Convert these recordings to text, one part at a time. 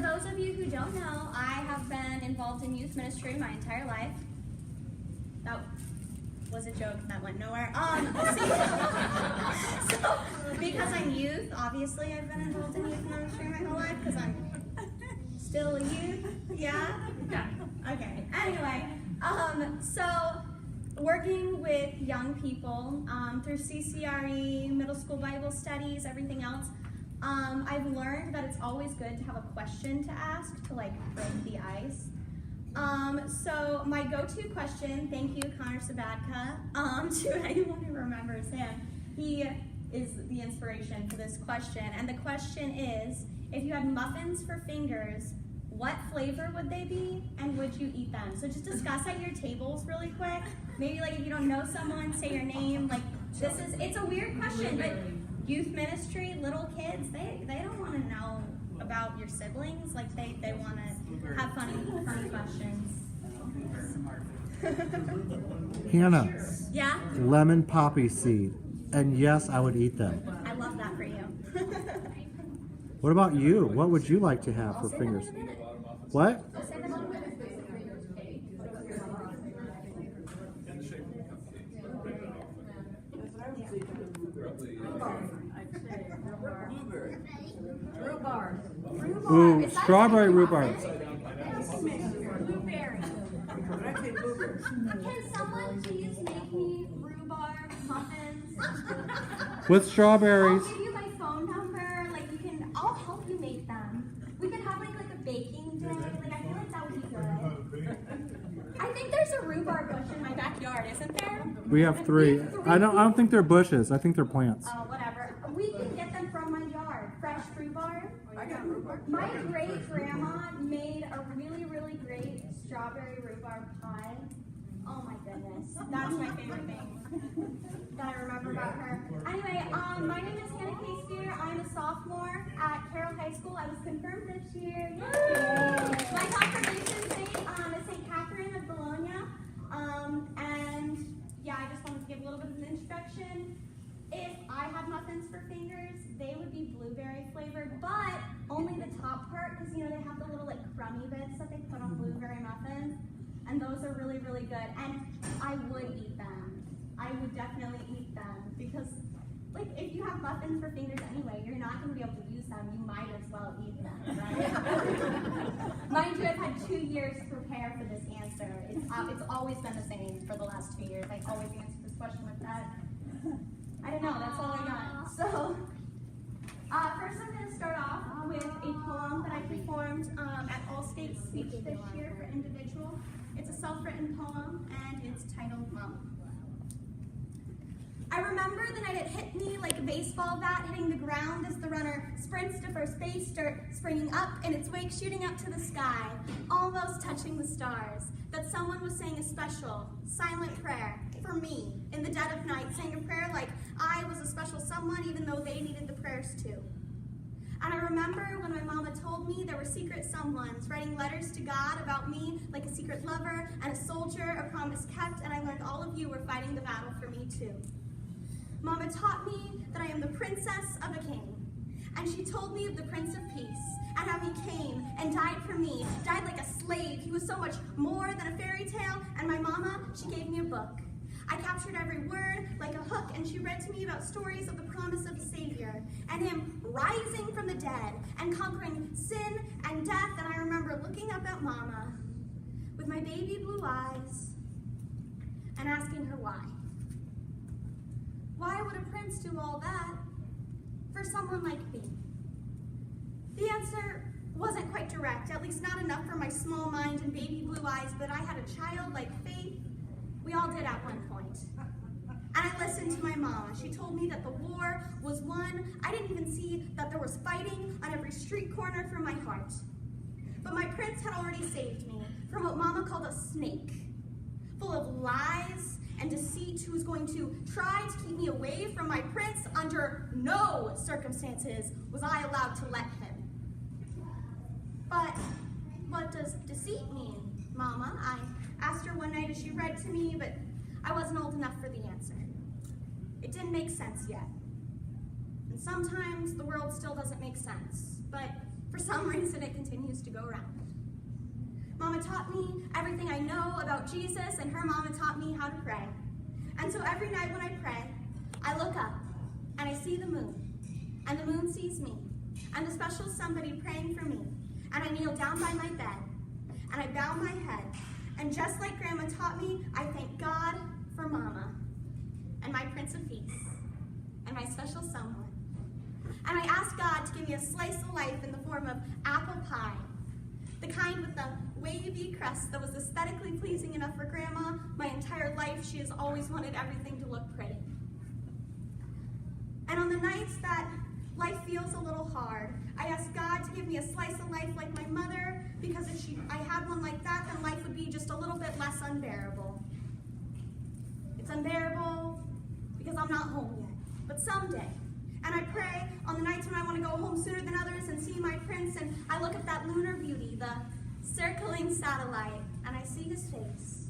those of you who don't know, I have been involved in youth ministry my entire life. That was a joke that went nowhere. So, because I'm youth, obviously I've been involved in youth ministry my whole life because I'm still a youth. Yeah? Yeah. Okay. Anyway, so working with young people through CCRE, middle school Bible studies, everything else, I've learned that it's always good to have a question to ask to like break the ice. So my go-to question, thank you Connor Sabatka, to anyone who remembers him, he is the inspiration for this question. And the question is, if you had muffins for fingers, what flavor would they be and would you eat them? So just discuss at your tables really quick. Maybe like if you don't know someone, say your name. Like it's a weird question, but youth ministry, little kids, they don't want to know about your siblings. Like they want to have funny questions. Hannah. Yeah? Lemon poppy seed. And yes, I would eat them. I love that for you. What about you? What would you like to have for fingers? What? Rhubarb. Ooh, strawberry rhubarb. Blueberry. Can someone please make me rhubarb muffins? With strawberries. I'll give you my phone number. Like I'll help you make them. We could have like a baking day. Like I feel like that would be good. I think there's a rhubarb bush in my backyard, isn't there? We have 3. I don't think they're bushes. I think they're plants. Oh, whatever. We can get them from my yard. Fresh rhubarb. I got rhubarb. My great grandma made a really, really great strawberry rhubarb pie. Oh my goodness. That's my favorite thing that I remember about her. Anyway, my name is Hannah Case. I'm a sophomore at Carroll High School. I was confirmed this year. Yay. My confirmation date is St. Catherine of Bologna. And yeah, I just wanted to give a little bit of an introduction. If I had muffins for fingers, they would be blueberry flavored, but only the top part, because you know they have the little like crummy bits that they put on blueberry muffins, and those are really, really good. And I would eat them. I would definitely eat them because, like, if you have muffins for fingers anyway, you're not going to be able to use them. You might as well eat them, right? Mind you, I've had 2 years to prepare for this answer. It's always been the same for the last 2 years. I always answer this question with that. I don't know, that's all I got. So, first I'm going to start off with a poem that I performed at All States Speech this year for individual. It's a self-written poem, and it's titled Mom. I remember the night it hit me like a baseball bat hitting the ground as the runner sprints to first base, springing up in its wake, shooting up to the sky, almost touching the stars, that someone was saying a special, silent prayer for me in the dead of night, saying a prayer like I was a special someone even though they needed the prayers too. And I remember when my mama told me there were secret someones writing letters to God about me like a secret lover and a soldier, a promise kept, and I learned all of you were fighting the battle for me too. Mama taught me that I am the princess of a king. And she told me of the Prince of Peace and how he came and died for me, died like a slave. He was so much more than a fairy tale. And my mama, she gave me a book. I captured every word like a hook, and she read to me about stories of the promise of the Savior and him rising from the dead and conquering sin and death. And I remember looking up at Mama with my baby blue eyes and asking her why. Why would a prince do all that for someone like me? The answer wasn't quite direct, at least not enough for my small mind and baby blue eyes, but I had a childlike faith. We all did at one point. And I listened to my mom. She told me that the war was won. I didn't even see that there was fighting on every street corner from my heart. But my prince had already saved me from what Mama called a snake, full of lies and deceit, who was going to try to keep me away from my prince. Under no circumstances was I allowed to let him. But what does deceit mean, Mama? I asked her one night as she read to me, but I wasn't old enough for the answer. It didn't make sense yet. And sometimes the world still doesn't make sense. But for some some reason it continues to go round. Mama taught me everything I know about Jesus, and her mama taught me how to pray. And so every night when I pray, I look up and I see the moon, and the moon sees me, and the special somebody praying for me. And I kneel down by my bed, and I bow my head, and just like Grandma taught me, I thank God for Mama, and my Prince of Peace, and my special someone. And I ask God to give me a slice of life in the form of apple pie, the kind with the wavy crust that was aesthetically pleasing enough for Grandma. My entire life, she has always wanted everything to look pretty. And on the nights that life feels a little hard, I ask God to give me a slice of life like my mother, because if I had one like that, then life would be just a little bit less unbearable. It's unbearable because I'm not home yet, but someday. And I pray on the nights when I want to go home sooner than others and see my prince, and I look at that lunar beauty, the circling satellite, and I see his face,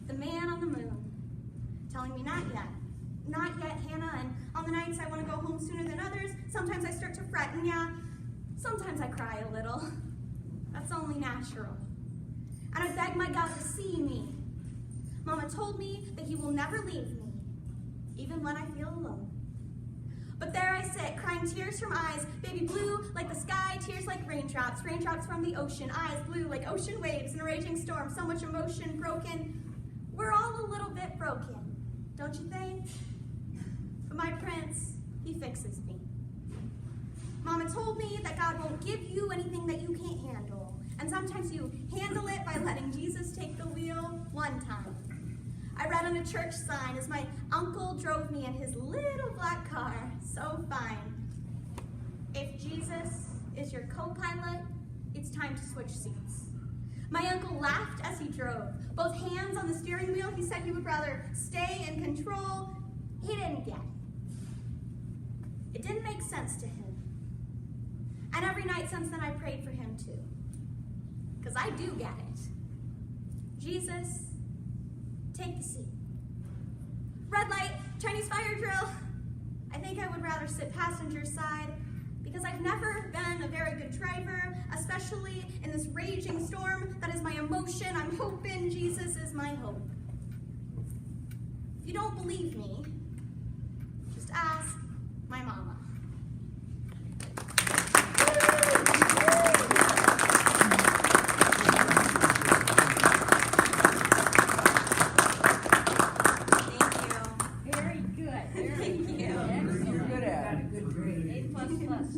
the man on the moon, telling me not yet. Not yet, Hannah. And on the nights I want to go home sooner than others, sometimes I start to fret, and yeah, sometimes I cry a little. That's only natural. And I beg my God to see me. Mama told me that he will never leave me, even when I feel alone. But there I sit, crying tears from eyes, baby blue like the sky, tears like raindrops, raindrops from the ocean, eyes blue like ocean waves in a raging storm, so much emotion, broken. We're all a little bit broken, don't you think? But my prince, he fixes me. Mama told me that God won't give you anything that you can't handle. And sometimes you handle it by letting Jesus take the wheel one time. I read on a church sign as my uncle drove me in his little black car, so fine. If Jesus is your co-pilot, it's time to switch seats. My uncle laughed as he drove, both hands on the steering wheel. He said he would rather stay in control. He didn't get it. It didn't make sense to him. And every night since then I prayed for him too. Because I do get it. Jesus, take the seat. Red light, Chinese fire drill. I think I would rather sit passenger side because I've never been a very good driver, especially in this raging storm that is my emotion. I'm hoping Jesus is my hope. If you don't believe me, just ask my mama.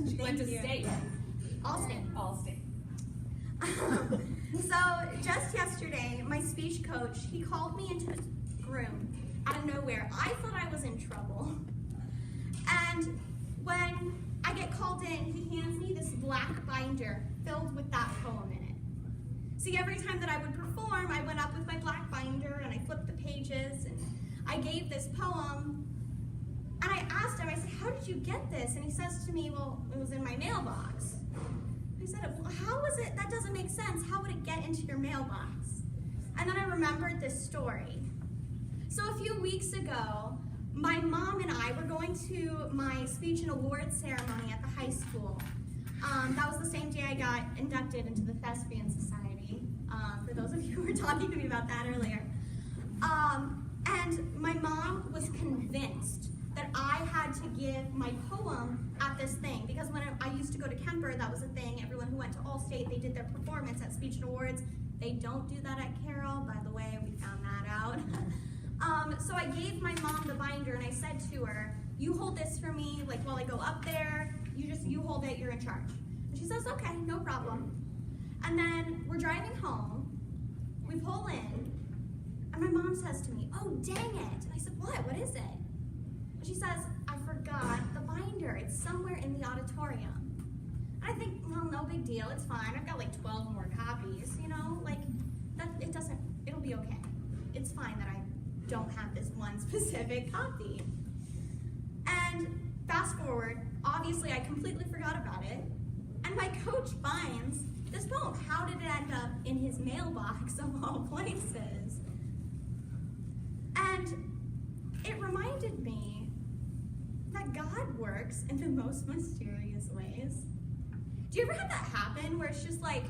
She went to state. All state. So just yesterday, my speech coach, he called me into his room out of nowhere. I thought I was in trouble. And when I get called in, he hands me this black binder filled with that poem in it. See, every time that I would perform, I went up with my black binder and I flipped the pages and I gave this poem. And I asked him, I said, how did you get this? And he says to me, well, it was in my mailbox. I said, well, how was it? That doesn't make sense. How would it get into your mailbox? And then I remembered this story. So a few weeks ago, my mom and I were going to my speech and awards ceremony at the high school. That was the same day I got inducted into the Thespian Society, for those of you who were talking to me about that earlier. And my mom was convinced that I had to give my poem at this thing, because when I used to go to Kemper, that was a thing. Everyone who went to Allstate, they did their performance at Speech and Awards. They don't do that at Carroll, by the way, we found that out. So I gave my mom the binder and I said to her, you hold this for me, like while I go up there, you hold it, you're in charge. And she says, okay, no problem. And then we're driving home, we pull in, and my mom says to me, oh, dang it. And I said, what is it? She says, I forgot the binder. It's somewhere in the auditorium. And I think, well, no big deal. It's fine. I've got like 12 more copies, you know? Like, it'll be okay. It's fine that I don't have this one specific copy. And fast forward, obviously I completely forgot about it. And my coach finds this poem. How did it end up in his mailbox of all places? And it reminded me that God works in the most mysterious ways. Do you ever have that happen where it's just like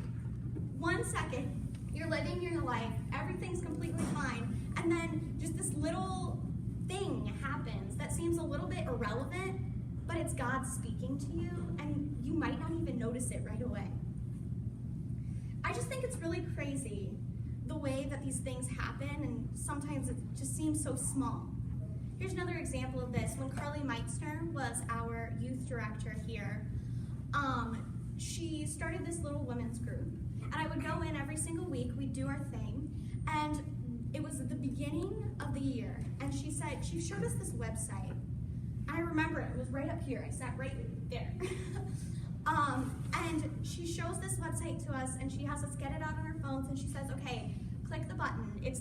1 second, you're living your life, everything's completely fine, and then just this little thing happens that seems a little bit irrelevant, but it's God speaking to you, and you might not even notice it right away. I just think it's really crazy the way that these things happen, and sometimes it just seems so small. Here's another example of this. When Carly Meitzner was our youth director here, she started this little women's group. And I would go in every single week, we'd do our thing, and it was at the beginning of the year, and she showed us this website. And I remember it was right up here, I sat right there. And she shows this website to us, and she has us get it out on our phones, and she says, okay, click the button. It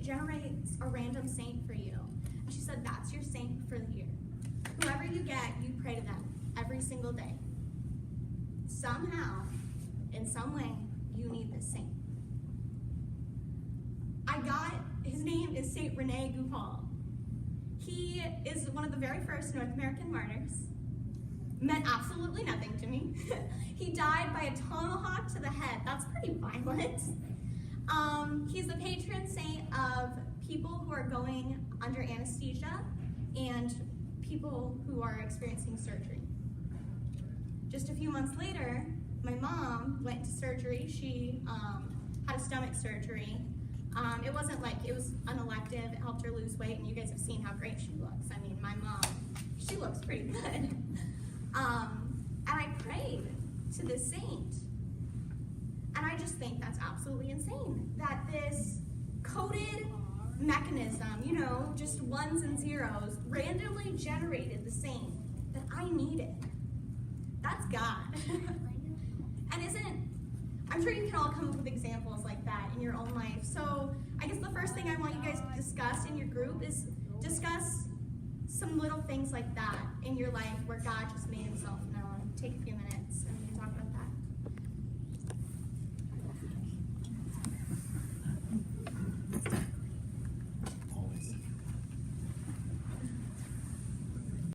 generates a random saint for you. And she said, that's your saint for the year. Whoever you get, you pray to them every single day. Somehow, in some way, you need this saint. His name is Saint Rene Goupil. He is one of the very first North American martyrs. Meant absolutely nothing to me. He died by a tomahawk to the head. That's pretty violent. He's the patron saint of people who are going under anesthesia and people who are experiencing surgery. Just a few months later, my mom went into surgery. She had a stomach surgery. It wasn't like, it was an elective. It helped her lose weight, and you guys have seen how great she looks. I mean, my mom, she looks pretty good. And I prayed to this saint. And I just think that's absolutely insane, that this coded mechanism, just ones and zeros, randomly generated the saint that I needed. That's God. And I'm sure you can all come up with examples like that in your own life. So I guess the first thing I want you guys to discuss in your group is discuss some little things like that in your life where God just made himself known. Take a few minutes.